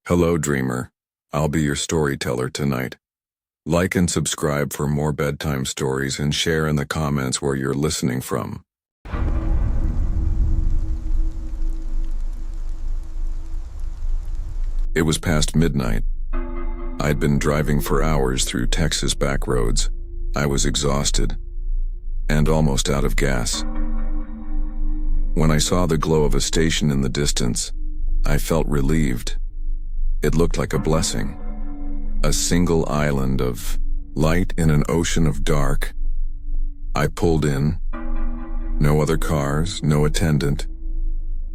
Hello, dreamer. I'll be your storyteller tonight. Like and subscribe for more bedtime stories and share in the comments where you're listening from. It was past midnight. I'd been driving for hours through Texas back roads. I was exhausted and almost out of gas. When I saw the glow of a station in the distance, I felt relieved. It looked like a blessing. A single island of light in an ocean of dark. I pulled in. No other cars, no attendant.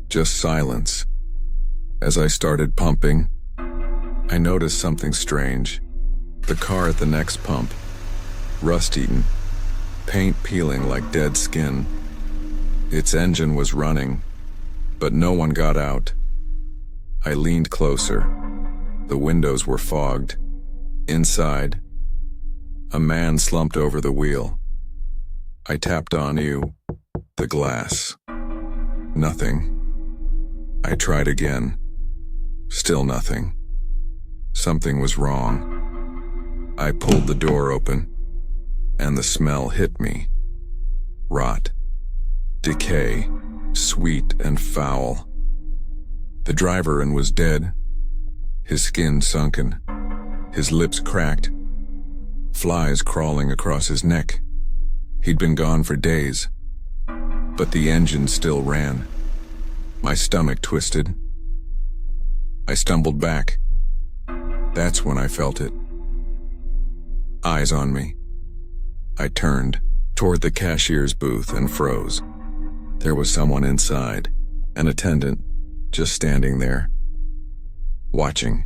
Just silence. As I started pumping, I noticed something strange. The car at the next pump, rust-eaten, paint peeling like dead skin. Its engine was running, but no one got out. I leaned closer. The windows were fogged. Inside, a man slumped over the wheel. I tapped on the glass. Nothing. I tried again. Still nothing. Something was wrong. I pulled the door open, and the smell hit me. Rot. Decay. Sweet and foul. The driver was dead. His skin sunken. His lips cracked. Flies crawling across his neck. He'd been gone for days. But the engine still ran. My stomach twisted. I stumbled back. That's when I felt it. Eyes on me. I turned toward the cashier's booth and froze. There was someone inside, an attendant, just standing there, watching,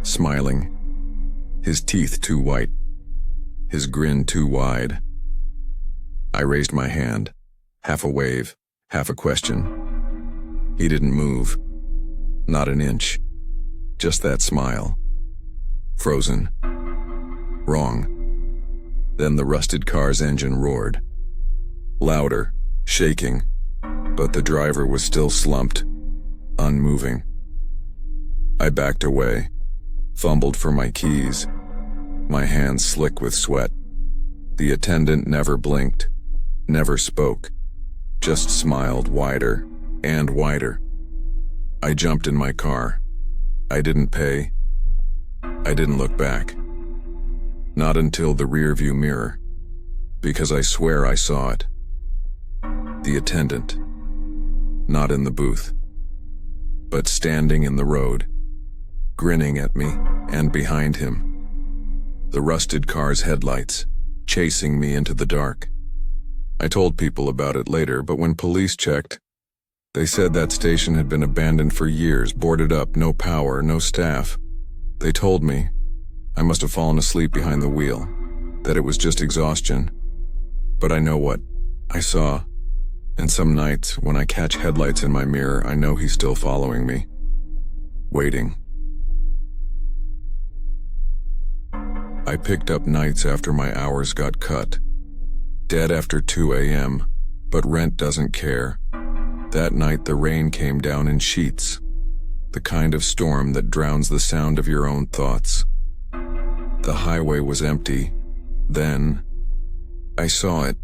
smiling, his teeth too white, his grin too wide. I raised my hand, half a wave, half a question. He didn't move, not an inch, just that smile. Frozen. Wrong. Then the rusted car's engine roared. Louder, shaking, but the driver was still slumped, unmoving. I backed away, fumbled for my keys, my hands slick with sweat. The attendant never blinked, never spoke, just smiled wider and wider. I jumped in my car. I didn't pay. I didn't look back. Not until the rearview mirror, because I swear I saw it. The attendant, not in the booth, but standing in the road, grinning at me and behind him. The rusted car's headlights, chasing me into the dark. I told people about it later, but when police checked, they said that station had been abandoned for years, boarded up, no power, no staff. They told me I must have fallen asleep behind the wheel, that it was just exhaustion. But I know what I saw, and some nights when I catch headlights in my mirror, I know he's still following me, waiting. I picked up nights after my hours got cut, dead after 2 a.m., but rent doesn't care. That night the rain came down in sheets, the kind of storm that drowns the sound of your own thoughts. The highway was empty. Then, I saw it.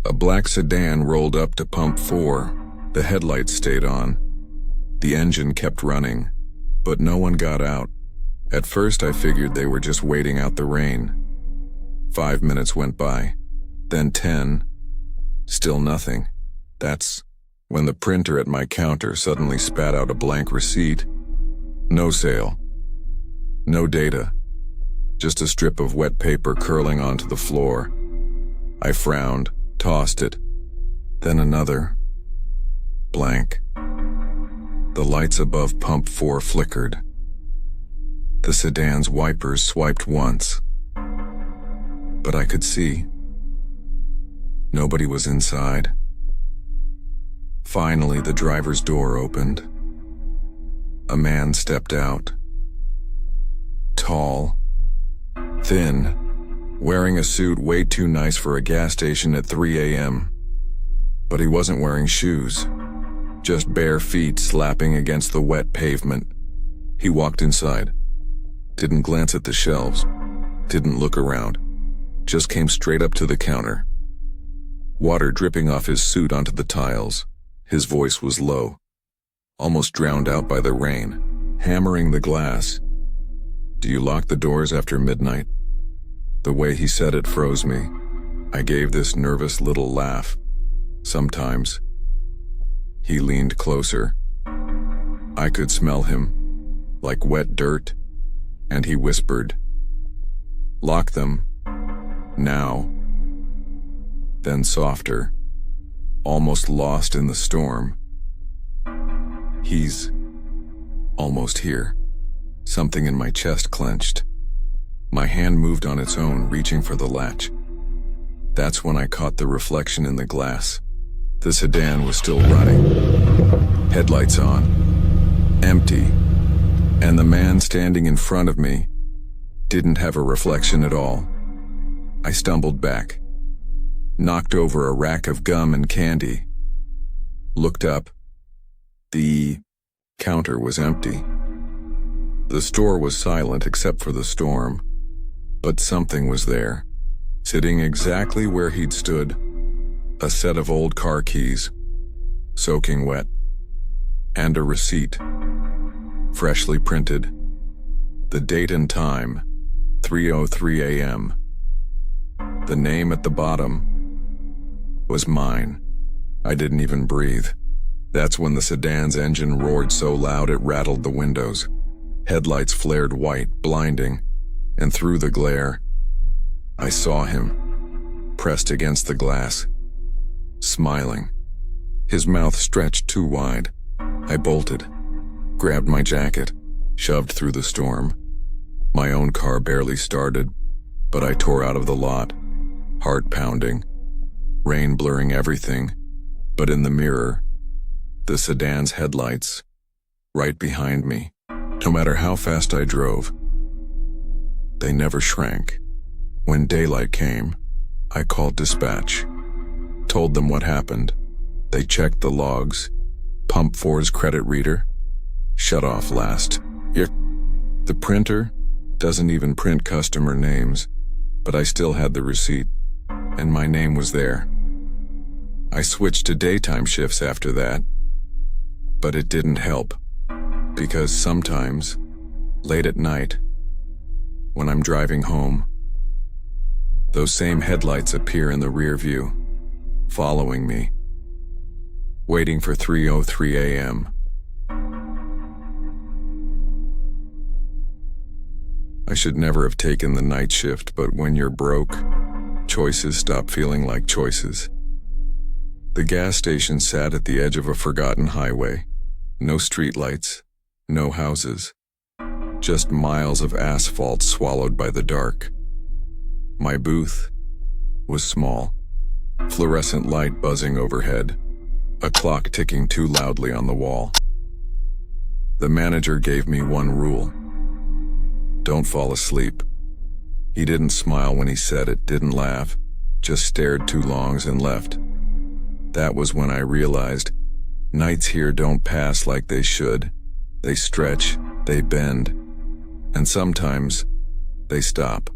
A black sedan rolled up to pump 4. The headlights stayed on. The engine kept running, but no one got out. At first I figured they were just waiting out the rain. 5 minutes went by, then 10. Still nothing. That's when the printer at my counter suddenly spat out a blank receipt. No sale. No data. Just a strip of wet paper curling onto the floor. I frowned, tossed it. Then another. Blank. The lights above pump 4 flickered. The sedan's wipers swiped once. But I could see. Nobody was inside. Finally, the driver's door opened. A man stepped out. Tall. Thin. Wearing a suit way too nice for a gas station at 3 a.m. But he wasn't wearing shoes. Just bare feet slapping against the wet pavement. He walked inside, didn't glance at the shelves, didn't look around, just came straight up to the counter. Water dripping off his suit onto the tiles. His voice was low, almost drowned out by the rain, hammering the glass. "Do you lock the doors after midnight?" The way he said it froze me. I gave this nervous little laugh. "Sometimes." He leaned closer. I could smell him, like wet dirt, and he whispered, "Lock them. Now." Then softer, almost lost in the storm, "He's almost here." Something in my chest clenched. My hand moved on its own, reaching for the latch. That's when I caught the reflection in the glass. The sedan was still running, headlights on, empty, and the man standing in front of me didn't have a reflection at all. I stumbled back, knocked over a rack of gum and candy, looked up. The counter was empty. The store was silent except for the storm, but something was there, sitting exactly where he'd stood. A set of old car keys, soaking wet, and a receipt, freshly printed. The date and time, 3:03 a.m. The name at the bottom was mine. I didn't even breathe. That's when the sedan's engine roared so loud it rattled the windows. Headlights flared white, blinding, and through the glare, I saw him, pressed against the glass, smiling. His mouth stretched too wide. I bolted, grabbed my jacket, shoved through the storm. My own car barely started, but I tore out of the lot, heart pounding, rain blurring everything, but in the mirror, the sedan's headlights, right behind me. No matter how fast I drove, they never shrank. When daylight came, I called dispatch, told them what happened. They checked the logs, Pump 4's credit reader, shut off last. The printer doesn't even print customer names, but I still had the receipt, and my name was there. I switched to daytime shifts after that, but it didn't help, because sometimes, late at night, when I'm driving home, those same headlights appear in the rear view, following me, waiting for 3:03 a.m. I should never have taken the night shift, but when you're broke, choices stop feeling like choices. The gas station sat at the edge of a forgotten highway. No streetlights, no houses, just miles of asphalt swallowed by the dark. My booth was small, fluorescent light buzzing overhead, a clock ticking too loudly on the wall. The manager gave me one rule: don't fall asleep. He didn't smile when he said it, didn't laugh, just stared too long and left. That was when I realized nights here don't pass like they should. They stretch, they bend, and sometimes they stop.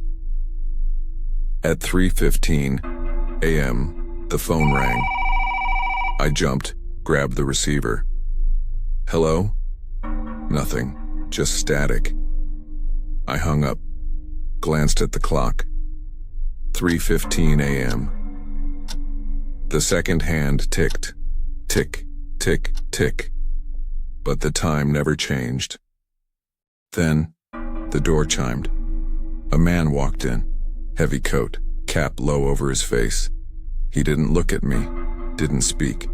At 3:15 a.m., the phone rang. I jumped, grabbed the receiver. "Hello?" Nothing, just static. I hung up, glanced at the clock. 3:15 a.m. The second hand ticked. Tick, tick, tick. But the time never changed. Then, the door chimed. A man walked in, heavy coat, cap low over his face. He didn't look at me, didn't speak.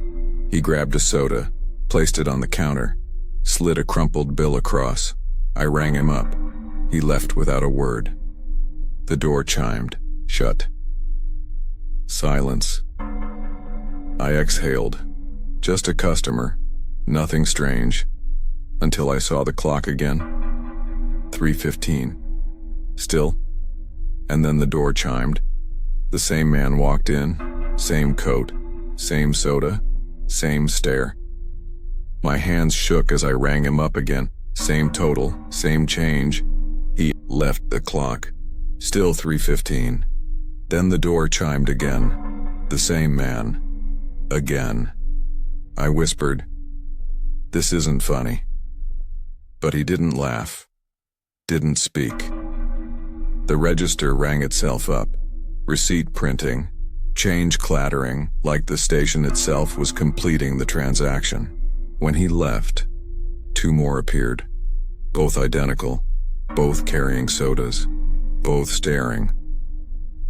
He grabbed a soda, placed it on the counter, slid a crumpled bill across. I rang him up. He left without a word. The door chimed, shut. Silence. I exhaled. Just a customer, nothing strange, until I saw the clock again. 3:15. Still. And then the door chimed. The same man walked in, same coat, same soda, same stare. My hands shook as I rang him up again. Same total, same change. He left the clock. Still 3:15. Then the door chimed again. The same man. Again. I whispered, "This isn't funny." But he didn't laugh. Didn't speak. The register rang itself up. Receipt printing. Change clattering, like the station itself was completing the transaction. When he left, 2 more appeared. Both identical. Both carrying sodas. Both staring.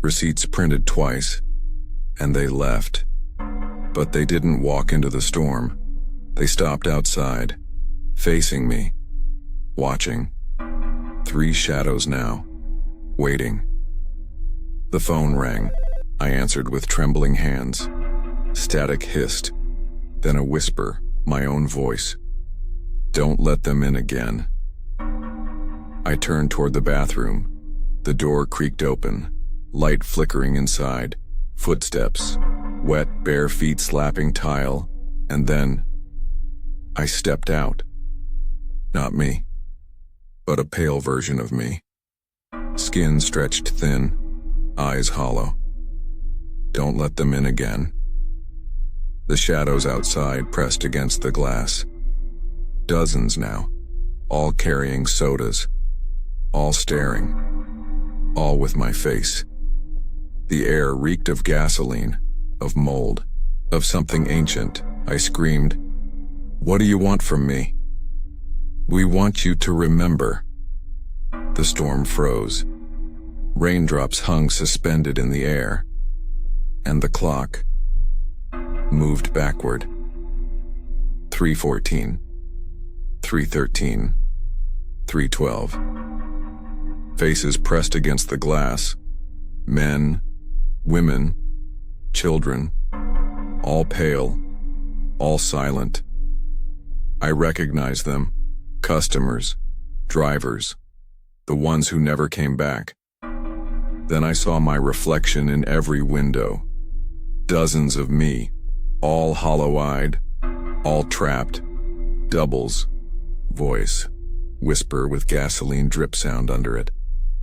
Receipts printed twice. And they left. But they didn't walk into the storm. They stopped outside, facing me, watching. 3 shadows now, waiting. The phone rang. I answered with trembling hands. Static hissed, then a whisper, my own voice. "Don't let them in again." I turned toward the bathroom. The door creaked open, light flickering inside, footsteps, wet, bare feet slapping tile, and then I stepped out. Not me, but a pale version of me. Skin stretched thin, eyes hollow. Don't let them in again. The shadows outside pressed against the glass. Dozens now, all carrying sodas, all staring, all with my face. The air reeked of gasoline, of mold, of something ancient. I screamed, "What do you want from me?" "We want you to remember." The storm froze. Raindrops hung suspended in the air, and the clock moved backward. 3:14, 3:13, 3:12. Faces pressed against the glass. Men, women, children, all pale, all silent. I recognized them. Customers, drivers, the ones who never came back. Then I saw my reflection in every window. Dozens of me, all hollow-eyed, all trapped. Doubles. Voice. Whisper with gasoline drip sound under it.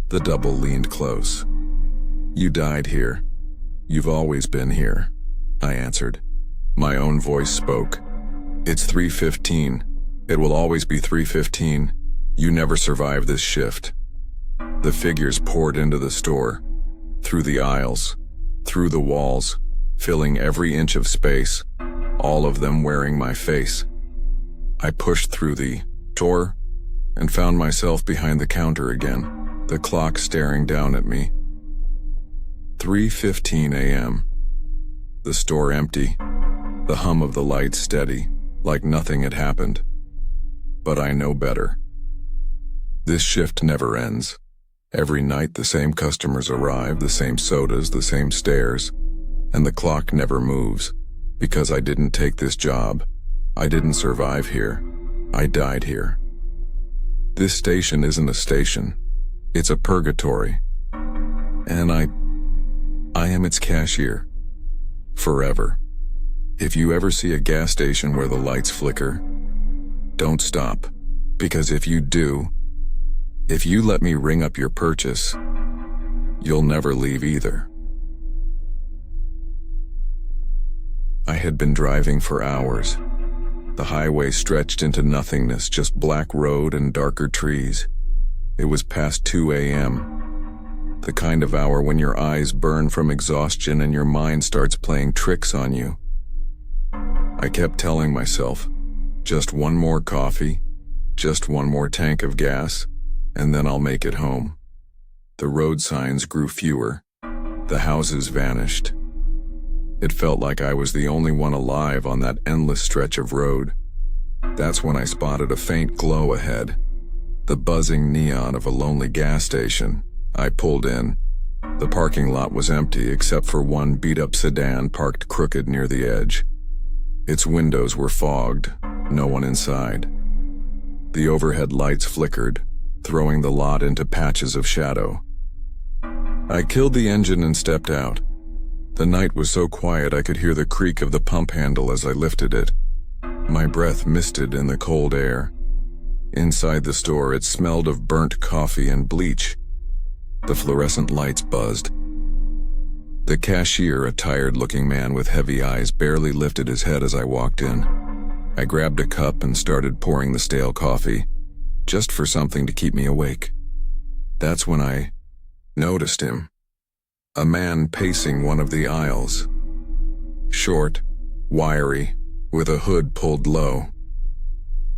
The double leaned close. "You died here. You've always been here," I answered. My own voice spoke. "It's 3:15. It will always be 3:15. You never survived this shift." The figures poured into the store, through the aisles, through the walls, filling every inch of space, all of them wearing my face. I pushed through the door and found myself behind the counter again, the clock staring down at me. 3:15 a.m. The store empty, the hum of the lights steady, like nothing had happened. But I know better. This shift never ends. Every night the same customers arrive, the same sodas, the same stares, and the clock never moves, because I didn't take this job. I didn't survive here. I died here. This station isn't a station. It's a purgatory. And I am its cashier. Forever. If you ever see a gas station where the lights flicker, don't stop, because if you do, if you let me ring up your purchase, you'll never leave either. I had been driving for hours. The highway stretched into nothingness, just black road and darker trees. It was past 2 a.m., the kind of hour when your eyes burn from exhaustion and your mind starts playing tricks on you. I kept telling myself, just one more coffee, just one more tank of gas, and then I'll make it home. The road signs grew fewer. The houses vanished. It felt like I was the only one alive on that endless stretch of road. That's when I spotted a faint glow ahead, the buzzing neon of a lonely gas station. I pulled in. The parking lot was empty except for one beat-up sedan parked crooked near the edge. Its windows were fogged, no one inside. The overhead lights flickered, throwing the lot into patches of shadow. I killed the engine and stepped out. The night was so quiet I could hear the creak of the pump handle as I lifted it. My breath misted in the cold air. Inside the store, it smelled of burnt coffee and bleach. The fluorescent lights buzzed. The cashier, a tired-looking man with heavy eyes, barely lifted his head as I walked in. I grabbed a cup and started pouring the stale coffee, just for something to keep me awake. That's when I noticed him. A man pacing one of the aisles. Short, wiry, with a hood pulled low.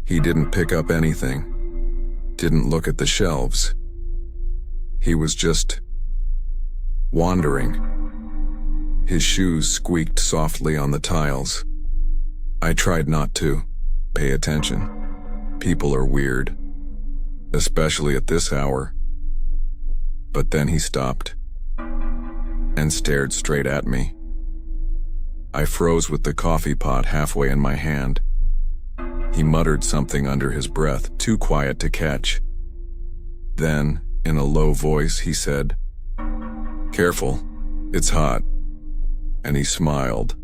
He didn't pick up anything, didn't look at the shelves. He was just wandering. His shoes squeaked softly on the tiles. I tried not to pay attention. People are weird, especially at this hour. But then he stopped and stared straight at me. I froze with the coffee pot halfway in my hand. He muttered something under his breath, too quiet to catch. Then, in a low voice, he said, "Careful, it's hot." And he smiled.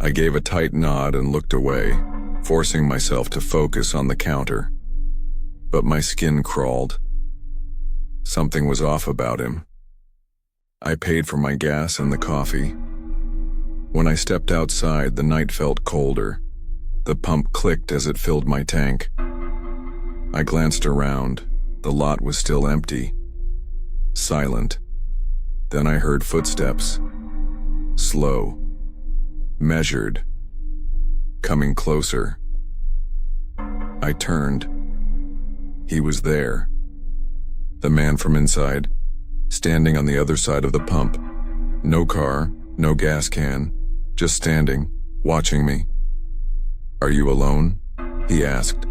I gave a tight nod and looked away, forcing myself to focus on the counter. But my skin crawled. Something was off about him. I paid for my gas and the coffee. When I stepped outside, the night felt colder. The pump clicked as it filled my tank. I glanced around. The lot was still empty. Silent. Then I heard footsteps. Slow. Measured. Coming closer. I turned. He was there. The man from inside, standing on the other side of the pump. No car, no gas can, just standing, watching me. "Are you alone?" he asked.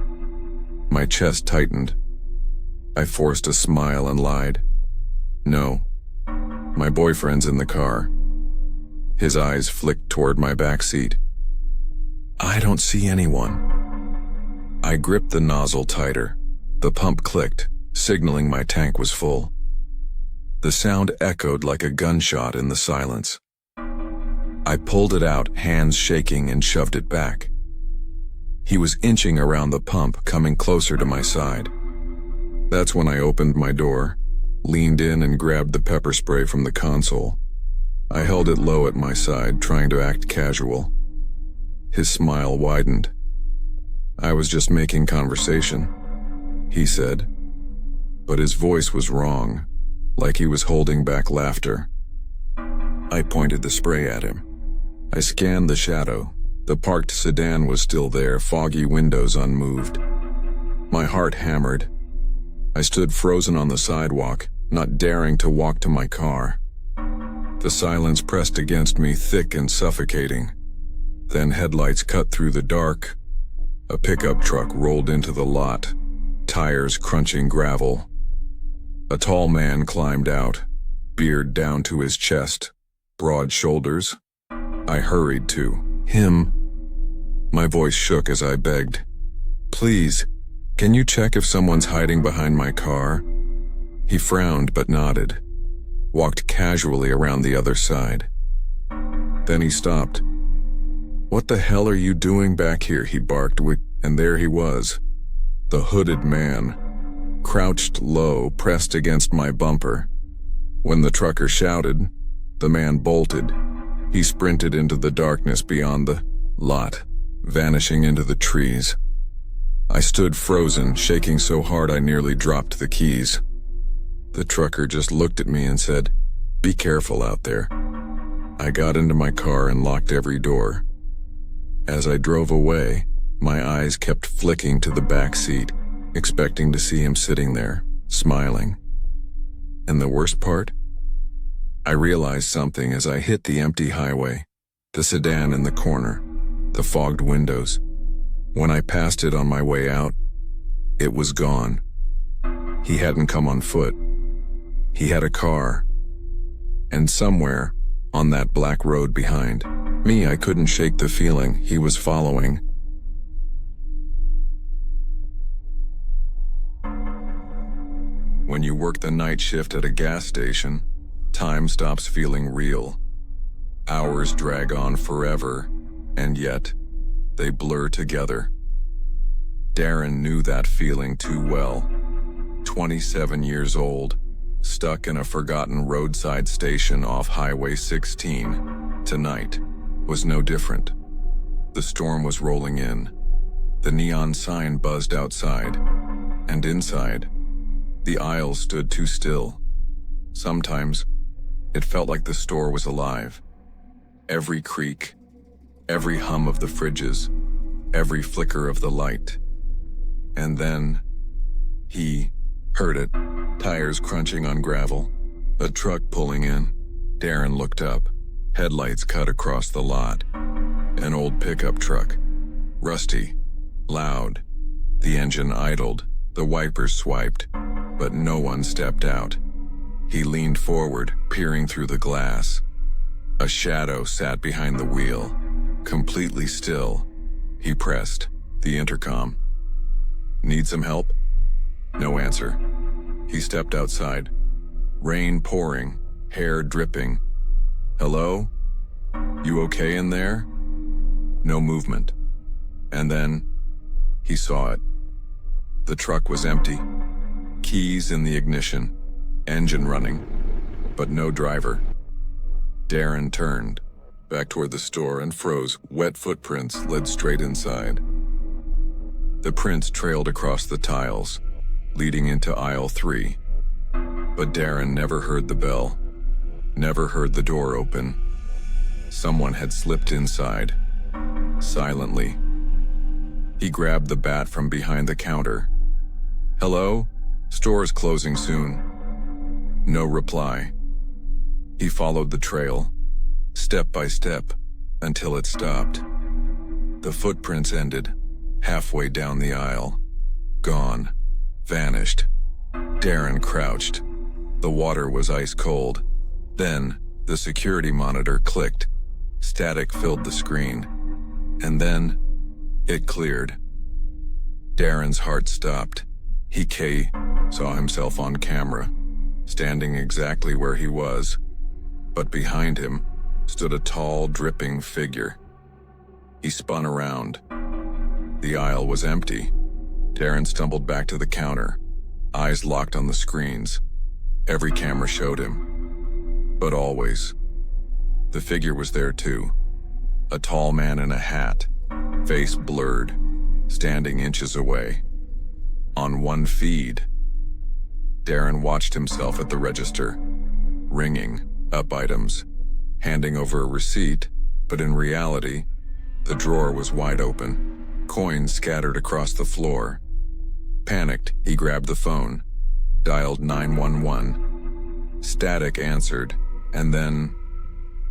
My chest tightened. I forced a smile and lied. "No. My boyfriend's in the car." His eyes flicked toward my back seat. "I don't see anyone." I gripped the nozzle tighter. The pump clicked, signaling my tank was full. The sound echoed like a gunshot in the silence. I pulled it out, hands shaking, and shoved it back. He was inching around the pump, coming closer to my side. That's when I opened my door, leaned in and grabbed the pepper spray from the console. I held it low at my side, trying to act casual. His smile widened. "I was just making conversation," he said. But his voice was wrong, like he was holding back laughter. I pointed the spray at him. I scanned the shadow. The parked sedan was still there, foggy windows unmoved. My heart hammered. I stood frozen on the sidewalk, not daring to walk to my car. The silence pressed against me, thick and suffocating. Then headlights cut through the dark. A pickup truck rolled into the lot, tires crunching gravel. A tall man climbed out, beard down to his chest, broad shoulders. I hurried to him. My voice shook as I begged, "Please, can you check if someone's hiding behind my car?" He frowned but nodded, walked casually around the other side. Then he stopped. "What the hell are you doing back here?" he barked, and there he was, the hooded man, crouched low, pressed against my bumper. When the trucker shouted, the man bolted. He sprinted into the darkness beyond the lot, vanishing into the trees. I stood frozen, shaking so hard I nearly dropped the keys. The trucker just looked at me and said, "Be careful out there." I got into my car and locked every door. As I drove away, my eyes kept flicking to the back seat, expecting to see him sitting there, smiling. And the worst part? I realized something as I hit the empty highway, the sedan in the corner, the fogged windows. When I passed it on my way out, it was gone. He hadn't come on foot. He had a car. And somewhere, on that black road behind me, I couldn't shake the feeling he was following. When you work the night shift at a gas station, time stops feeling real. Hours drag on forever, and yet, they blur together. Darren knew that feeling too well. 27 years old, stuck in a forgotten roadside station off Highway 16. Tonight was no different. The storm was rolling in. The neon sign buzzed outside, and inside, the aisles stood too still. Sometimes, it felt like the store was alive. Every creak, every hum of the fridges, every flicker of the light. And then, he heard it, tires crunching on gravel, a truck pulling in. Darren looked up, headlights cut across the lot. An old pickup truck, rusty, loud. The engine idled, the wipers swiped, but no one stepped out. He leaned forward, peering through the glass. A shadow sat behind the wheel, completely still. He pressed the intercom. Need some help? No answer. He stepped outside. Rain pouring, hair dripping. Hello? You okay in there? No movement. And then, he saw it. The truck was empty. Keys in the ignition, engine running, but no driver. Darren turned back toward the store and froze. Wet footprints led straight inside. The prints trailed across the tiles, leading into aisle 3. But Darren never heard the bell, never heard the door open. Someone had slipped inside, silently. He grabbed the bat from behind the counter. Hello? Store's closing soon. No reply. He followed the trail, step by step, until it stopped. The footprints ended, halfway down the aisle. Gone. Vanished. Darren crouched. The water was ice cold. Then, the security monitor clicked. Static filled the screen. And then, it cleared. Darren's heart stopped. He saw himself on camera, standing exactly where he was. But behind him stood a tall, dripping figure. He spun around. The aisle was empty. Darren stumbled back to the counter, eyes locked on the screens. Every camera showed him. But always, the figure was there too. A tall man in a hat, face blurred, standing inches away. On one feed, Darren watched himself at the register, ringing up items, handing over a receipt, but in reality, the drawer was wide open, coins scattered across the floor. Panicked, he grabbed the phone, dialed 911. Static answered, and then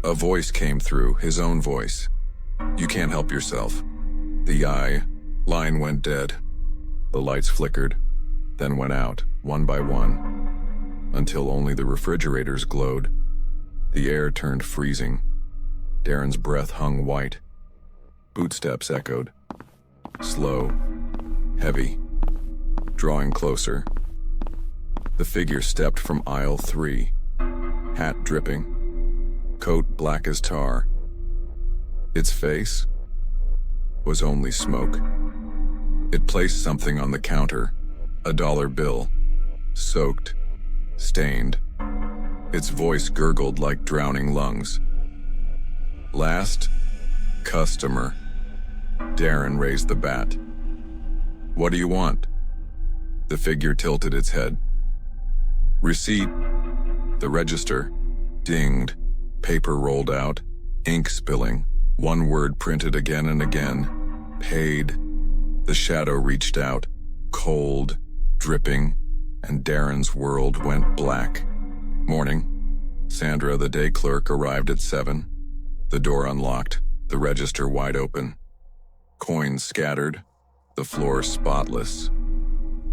a voice came through, his own voice. You can't help yourself. The line went dead. The lights flickered, then went out, one by one, until only the refrigerators glowed. The air turned freezing. Darren's breath hung white. Footsteps echoed. Slow, heavy, drawing closer. The figure stepped from aisle 3, hat dripping, coat black as tar. Its face was only smoke. It placed something on the counter, a dollar bill, soaked, stained. Its voice gurgled like drowning lungs. Last customer. Darren raised the bat. What do you want? The figure tilted its head. Receipt. The register dinged. Paper rolled out, ink spilling. One word printed again and again. Paid. The shadow reached out, cold, dripping, and Darren's world went black. Morning. Sandra, the day clerk, arrived at 7. The door unlocked, the register wide open. Coins scattered, the floor spotless,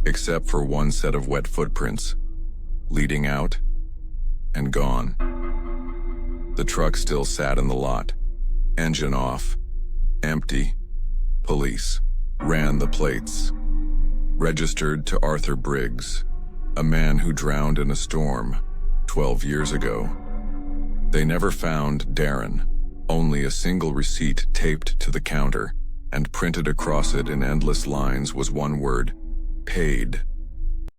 except for one set of wet footprints, leading out and gone. The truck still sat in the lot, engine off, empty. Police ran the plates. Registered to Arthur Briggs, a man who drowned in a storm 12 years ago. They never found Darren, only a single receipt taped to the counter, and printed across it in endless lines was one word: paid.